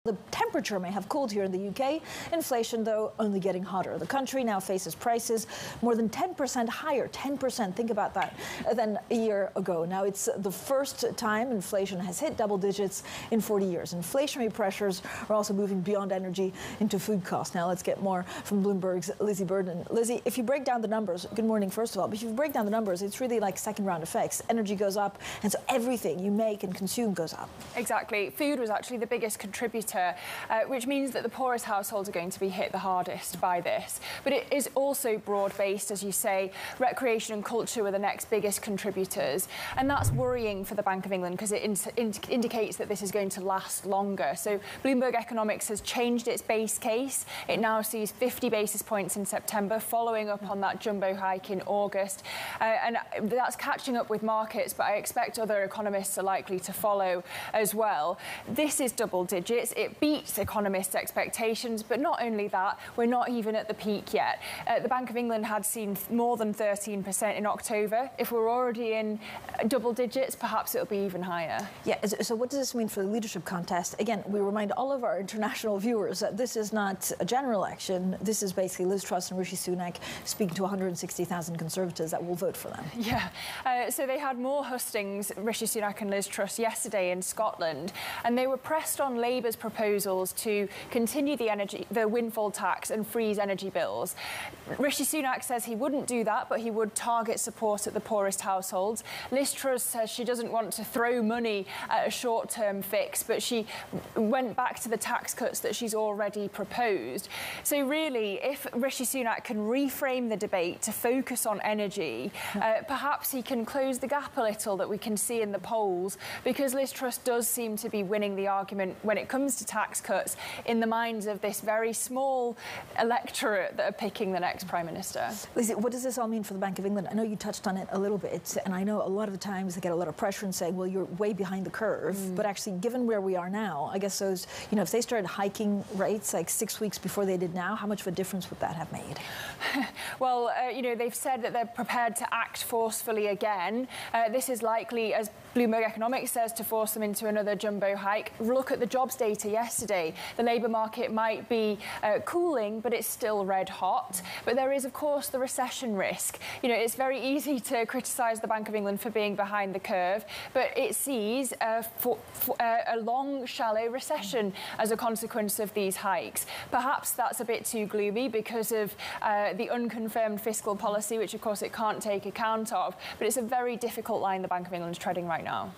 The temperature may have cooled here in the UK. Inflation, though, only getting hotter. The country now faces prices more than 10% higher, 10%, think about that, than a year ago. Now, it's the first time inflation has hit double digits in 40 years. Inflationary pressures are also moving beyond energy into food costs. Now, let's get more from Bloomberg's Lizzy Burden. Lizzy, if you break down the numbers, good morning, first of all, but if you break down the numbers, it's really like second-round effects. Energy goes up, and so everything you make and consume goes up. Exactly. Food was actually the biggest contributor, which means that the poorest households are going to be hit the hardest by this. But it is also broad-based, as you say. Recreation and culture were the next biggest contributors. And that's worrying for the Bank of England because it indicates that this is going to last longer. So Bloomberg Economics has changed its base case. It now sees 50 basis points in September, following up on that jumbo hike in August. And that's catching up with markets, but I expect other economists are likely to follow as well. This is double digits. It beats economists' expectations, but not only that, we're not even at the peak yet. The Bank of England had seen more than 13% in October. If we're already in double digits, perhaps it'll be even higher. Yeah, so what does this mean for the leadership contest? Again, we remind all of our international viewers that this is not a general election. This is basically Liz Truss and Rishi Sunak speaking to 160,000 Conservatives that will vote for them. Yeah, so they had more hustings, Rishi Sunak and Liz Truss, yesterday in Scotland, and they were pressed on Labour's proposals to continue the windfall tax and freeze energy bills. Rishi Sunak says he wouldn't do that, but he would target support at the poorest households. Liz Truss says she doesn't want to throw money at a short-term fix, but she went back to the tax cuts that she's already proposed. So really, if Rishi Sunak can reframe the debate to focus on energy, perhaps he can close the gap a little that we can see in the polls, because Liz Truss does seem to be winning the argument when it comes to tax cuts in the minds of this very small electorate that are picking the next Prime Minister. Lizzy, what does this all mean for the Bank of England? I know you touched on it a little bit, and I know a lot of the times they get a lot of pressure and saying, well, you're way behind the curve. But actually, given where we are now, I guess those, if they started hiking rates like 6 weeks before they did now, how much of a difference would that have made? Well, they've said that they're prepared to act forcefully again. This is likely, as Bloomberg Economics says, to force them into another jumbo hike. Look at the jobs data yesterday. The labour market might be cooling, but it's still red hot. But there is, of course, the recession risk. It's very easy to criticise the Bank of England for being behind the curve, but it sees a long, shallow recession as a consequence of these hikes. Perhaps that's a bit too gloomy because of the unconfirmed fiscal policy, which, of course, it can't take account of. But it's a very difficult line the Bank of England is treading right now.